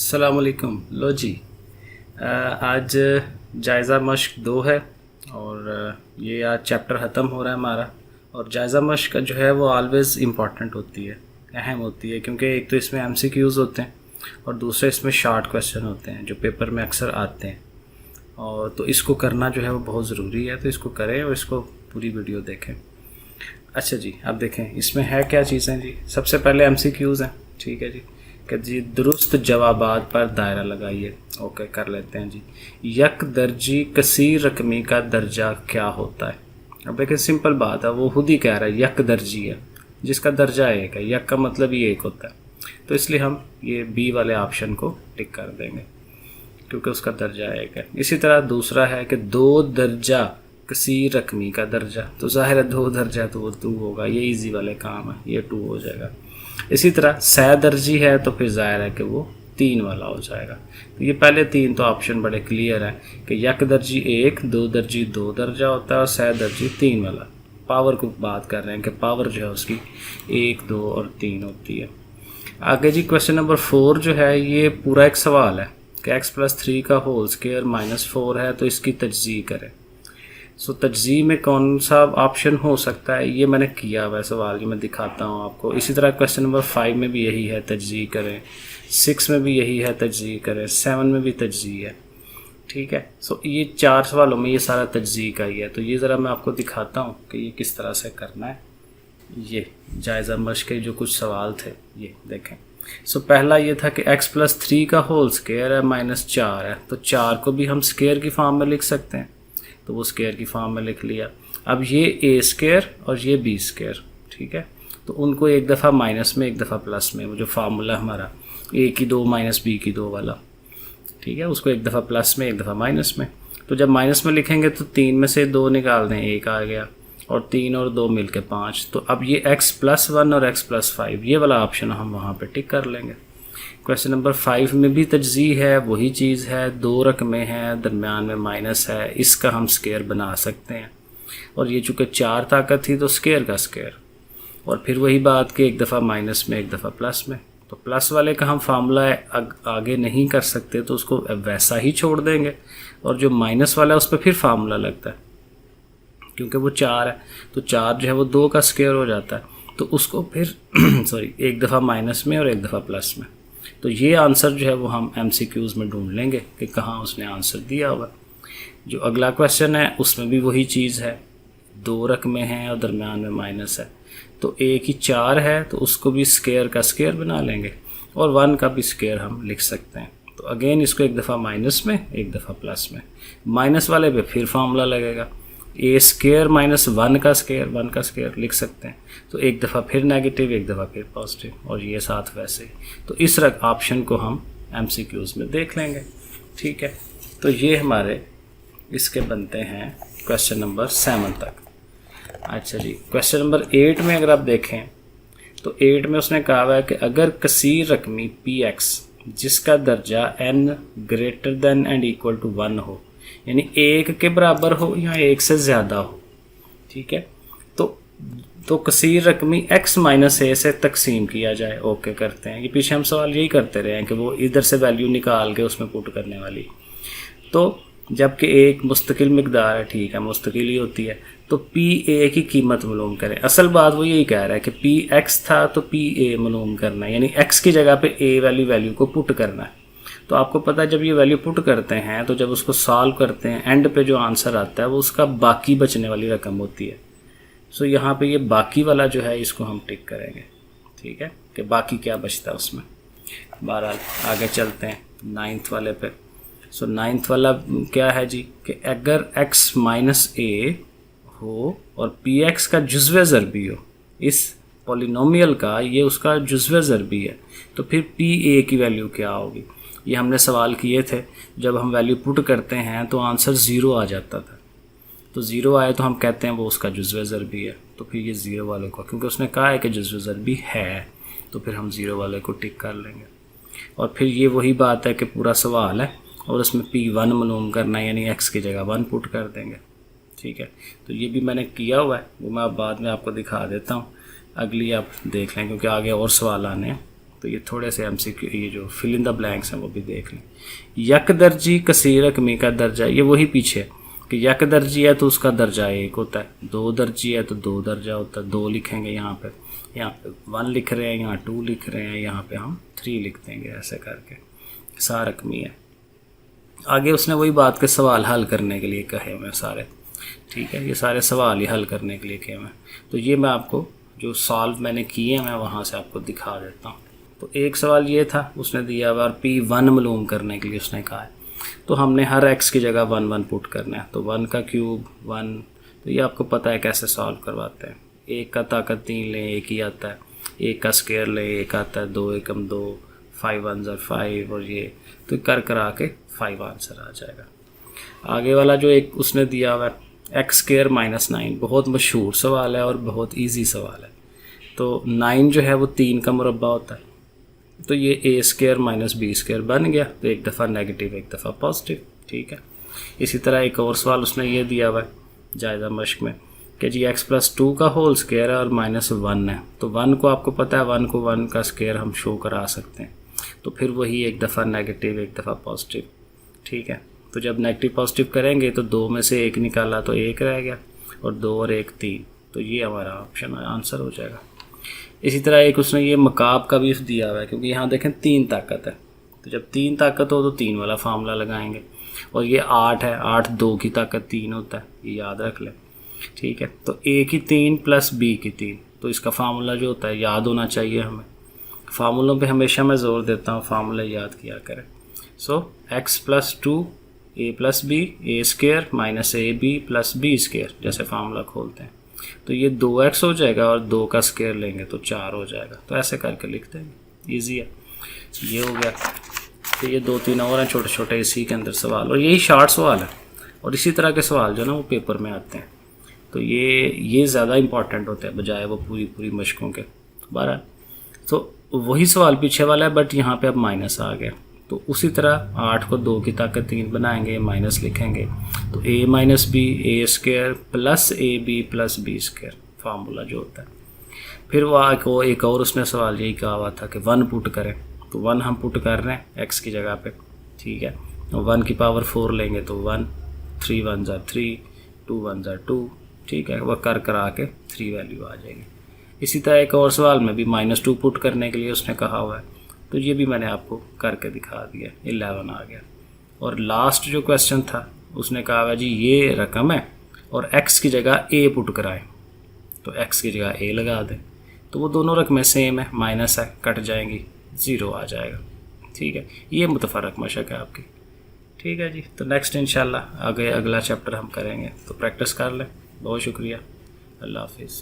अस्सलामुअलैकुम। लो जी, आज जायज़ा मश्क 2 है और ये आज चैप्टर ख़त्म हो रहा है हमारा। और जायज़ा मश्क का जो है वो ऑलवेज़ इम्पॉर्टेंट होती है, अहम होती है, क्योंकि एक तो इसमें एमसीक्यूज़ होते हैं और दूसरे इसमें शॉर्ट क्वेश्चन होते हैं जो पेपर में अक्सर आते हैं। और तो इसको करना जो है वो बहुत ज़रूरी है, तो इसको करें और इसको पूरी वीडियो देखें। अच्छा जी, अब देखें इसमें है क्या चीज़ें जी। सबसे पहले एमसीक्यूज़ हैं, ठीक है जी, कि जी दुरुस्त जवाबात पर दायरा लगाइए। ओके, कर लेते हैं जी। यक दर्जी कसीर रकमी का दर्जा क्या होता है? अब देखें सिंपल बात है, वो खुद ही कह रहा है यक दर्जी है, जिसका दर्जा एक है। यक का मतलब ही एक होता है, तो इसलिए हम ये बी वाले ऑप्शन को टिक कर देंगे क्योंकि उसका दर्जा एक है। इसी तरह दूसरा है कि दो दर्जा कसीर रकमी का दर्जा, तो ज़ाहिर है दो दर्जा तो वो 2 होगा, ये इजी वाले काम है, ये 2 हो जाएगा। इसी तरह सह दर्जी है तो फिर ज़ाहिर है कि वो 3 वाला हो जाएगा। तो ये पहले 3 तो ऑप्शन बड़े क्लियर हैं कि यक दर्जी 1, दो दर्जी 2 दर्जा होता है और सह दर्जी 3 वाला। पावर को बात कर रहे हैं कि पावर जो है उसकी 1, 2 और 3 होती है। आगे जी क्वेश्चन नंबर 4 जो है ये पूरा एक सवाल है कि x+3 का होल स्क्वायर -4 है तो इसकी तजज़ी करें। सो तजज़ी में कौन सा ऑप्शन हो सकता है, ये मैंने किया हुआ है सवाल, ये मैं दिखाता हूँ आपको। इसी तरह क्वेश्चन नंबर 5 में भी यही है, तजज़ी करें। 6 में भी यही है, तजज़ी करें। 7 में भी तजज़ी है, ठीक है। सो ये 4 सवालों में ये सारा तजज़ी का ही है। तो ये ज़रा मैं आपको दिखाता हूँ कि ये किस तरह से करना है। ये जायज़ा मश्क के जो कुछ सवाल थे ये देखें। सो पहला ये था कि x+3 का होल स्क्वायर है -4 है, तो 4 को भी हम स्क्वायर की फॉर्म में लिख सकते हैं, तो वो स्क्वायर की फॉर्म में लिख लिया। अब ये a स्क्वायर और ये b स्क्वायर, ठीक है, तो उनको एक दफ़ा माइनस में एक दफ़ा प्लस में, वो जो फार्मूला हमारा a की 2 - b की 2 वाला, ठीक है, उसको एक दफ़ा प्लस में एक दफ़ा माइनस में। तो जब माइनस में लिखेंगे तो 3 में से 2 निकाल दें, 1 आ गया, और 3 और 2 मिलके 5। तो अब ये x+1 और x+5 ये वाला ऑप्शन हम वहाँ पे टिक कर लेंगे। क्वेश्चन नंबर 5 में भी तजज़ी है, वही चीज़ है, 2 रकमें हैं, दरमियान में माइनस है, इसका हम स्क्वायर बना सकते हैं। और ये चूँकि 4 ताकत थी तो स्क्वायर का स्क्वायर, और फिर वही बात कि एक दफ़ा माइनस में एक दफ़ा प्लस में। तो प्लस वाले का हम फार्मूला आगे नहीं कर सकते तो उसको वैसा ही छोड़ देंगे, और जो माइनस वाला है उस पर फिर फार्मूला लगता है, क्योंकि वो 4 है तो 4 जो है वो 2 का स्क्वायर हो जाता है, तो उसको फिर सॉरी एक दफ़ा माइनस में और एक दफ़ा प्लस में। तो ये आंसर जो है वो हम एमसीक्यूज़ में ढूंढ लेंगे कि कहाँ उसने आंसर दिया हुआ। जो अगला क्वेश्चन है उसमें भी वही चीज़ है, 2 रकमें हैं और दरमियान में माइनस है, तो a की 4 है तो उसको भी स्क्वायर का स्क्वायर बना लेंगे, और 1 का भी स्क्वायर हम लिख सकते हैं। तो अगेन इसको एक दफ़ा माइनस में एक दफ़ा प्लस में, माइनस वाले पे फिर फार्मूला लगेगा, a स्क्वायर -1 का स्क्वायर, 1 का स्क्वायर लिख सकते हैं। तो एक दफ़ा फिर नेगेटिव, एक दफ़ा फिर पॉजिटिव, और ये साथ वैसे ही। तो इस ऑप्शन को हम एमसीक्यूज़ में देख लेंगे, ठीक है। तो ये हमारे इसके बनते हैं क्वेश्चन नंबर 7 तक। अच्छा जी, क्वेश्चन नंबर 8 में अगर आप देखें तो 8 में उसने कहा हुआ है कि अगर कसीर रकमी px जिसका दर्जा n greater than and equal to 1 हो, यानी 1 के बराबर हो या 1 से ज़्यादा हो, ठीक है, तो कसीर रकमी x - a से तकसीम किया जाए। ओके करते हैं, ये पीछे हम सवाल यही करते रहे हैं कि वो इधर से वैल्यू निकाल के उसमें पुट करने वाली। तो जबकि एक मुस्तकिल मिकदार है, ठीक है, मुस्तकिल ही होती है, तो PA की कीमत मालूम करें। असल बात वो यही कह रहा है कि PX था तो PA मालूम करना है, यानी X की जगह पे A वाली वैल्यू को पुट करना है। तो आपको पता है जब ये वैल्यू पुट करते हैं तो जब उसको सॉल्व करते हैं एंड पे जो आंसर आता है वो उसका बाकी बचने वाली रकम होती है। सो यहाँ पे ये बाकी वाला जो है इसको हम टिक करेंगे, ठीक है, कि बाकी क्या बचता है उसमें। बहरहाल आगे चलते हैं 9th वाले पे। सो 9th वाला क्या है जी कि अगर x - a हो और px का जुज़्व ज़रबी हो, इस पॉलिनोमियल का ये उसका जुज़्व ज़रबी है, तो फिर pa की वैल्यू क्या होगी। ये हमने सवाल किए थे, जब हम वैल्यू पुट करते हैं तो आंसर 0 आ जाता था, तो 0 आए तो हम कहते हैं वो उसका जुज़्व ज़रबी है। तो फिर ये 0 वाले को, क्योंकि उसने कहा है कि जुज़्व ज़रबी है, तो फिर हम 0 वाले को टिक कर लेंगे। और फिर ये वही बात है कि पूरा सवाल है और उसमें P1 मालूम करना है, यानी x की जगह 1 पुट कर देंगे, ठीक है। तो ये भी मैंने किया हुआ है, वो मैं बाद में आपको दिखा देता हूँ, अगली आप देख लें क्योंकि आगे और सवाल आने हैं। तो तो ये थोड़े से MCQ, ये जो फिल इन द ब्लैंक्स हैं वो भी देख लें। यक दर्जी कसीर रकमी का दर्जा, ये वही पीछे है कि यक दर्जी है तो उसका दर्जा 1 होता है, 2 दर्जी है तो 2 दर्जा होता है, 2 लिखेंगे यहाँ पे 1 लिख रहे हैं, यहाँ 2 लिख रहे हैं, यहाँ पे हम 3 लिख देंगे, ऐसे करके सा रकमी है। आगे उसने वही बात के सवाल हल करने के लिए कहे हुए सारे, ठीक है, ये सारे सवाल ही हल करने के लिए कहे हुए। तो ये मैं आपको जो सॉल्व मैंने किए हैं मैं वहाँ से आपको दिखा देता हूँ। तो एक सवाल ये था, उसने दिया हुआ और P1 मालूम करने के लिए उसने कहा है, तो हमने हर x की जगह 1 1 पुट करना है। तो 1 का क्यूब 1, तो ये आपको पता है कैसे सॉल्व करवाते हैं। 1 का ताकत 3 लें, 1 ही आता है, 1 का स्क्वायर लें, 1 आता है, 2 एकम 2, 5 1 5, और ये तो कर करा के 5 आंसर आ जाएगा। आगे वाला जो एक उसने दिया हुआ है x² -9, बहुत मशहूर सवाल है और बहुत इजी सवाल है। तो 9 जो है वो 3 का मुरब्बा होता है, तो ये a² - b² बन गया, तो एक दफ़ा नेगेटिव एक दफ़ा पॉजिटिव, ठीक है। इसी तरह एक और सवाल उसने ये दिया हुआ है जायज़ा मश्क में कि जी x+2 का होल स्क्वायर है और -1 है। तो 1 को आपको पता है 1 को 1 का स्क्वायर हम शो करा सकते हैं, तो फिर वही एक दफ़ा नेगेटिव एक दफ़ा पॉजिटिव, ठीक है। तो जब नेगेटिव पॉजिटिव करेंगे तो 2 में से 1 निकाला तो 1 रह गया, और 2 और 1 3, तो ये हमारा ऑप्शन आंसर हो जाएगा। इसी तरह एक उसने ये मकाब का भी दिया हुआ है, क्योंकि यहाँ देखें 3 ताकत है, तो जब 3 ताकत हो तो 3 वाला फार्मूला लगाएंगे, और ये 8 है, 8 2 की ताकत 3 होता है, ये याद रख लें, ठीक है। तो a की 3 + b की 3, तो इसका फार्मूला जो होता है याद होना चाहिए हमें। फार्मूलों पे हमेशा मैं ज़ोर देता हूँ, फार्मूला याद किया करें। सो x+2 a + b a² - ab + b², जैसे फार्मूला खोलते हैं तो ये 2x हो जाएगा, और 2 का स्क्वायर लेंगे तो 4 हो जाएगा, तो ऐसे करके लिख देंगे, ईजी है। ये हो गया। तो ये 2-3 और हैं छोटे छोटे इसी के अंदर सवाल, और यही शार्ट सवाल है, और इसी तरह के सवाल जो है ना वो पेपर में आते हैं, तो ये ज़्यादा इंपॉर्टेंट होते हैं बजाय वो पूरी मशकों के। बहरहाल तो वही सवाल पीछे वाला है, बट यहाँ पे अब माइनस आ गया, तो उसी तरह 8 को 2 की ताकत 3 बनाएंगे, माइनस लिखेंगे, तो a - b a² + ab + b² formula जो होता है। फिर वो एक और उसने सवाल यही कहा हुआ था कि 1 पुट करें, तो 1 हम पुट कर रहे हैं x की जगह पे, ठीक है। तो 1 की पावर 4 लेंगे तो 1, 3 1 3, 2 1 2, ठीक है, वह कर करा के 3 वैल्यू आ जाएगी। इसी तरह एक और सवाल में भी -2 पुट करने के लिए उसने कहा हुआ है, तो ये भी मैंने आपको करके दिखा दिया, 11 आ गया। और लास्ट जो क्वेश्चन था उसने कहा हुआ जी ये रकम है और x की जगह a पुट कराएं, तो x की जगह a लगा दें, तो वो दोनों रकमें सेम है, माइनस है, कट जाएंगी, 0 आ जाएगा, ठीक है। ये मुतफर्रक मशक है आपकी, ठीक है जी। तो नेक्स्ट इंशाल्लाह आगे अगला चैप्टर हम करेंगे, तो प्रैक्टिस कर लें। बहुत शुक्रिया, अल्लाह हाफिज़।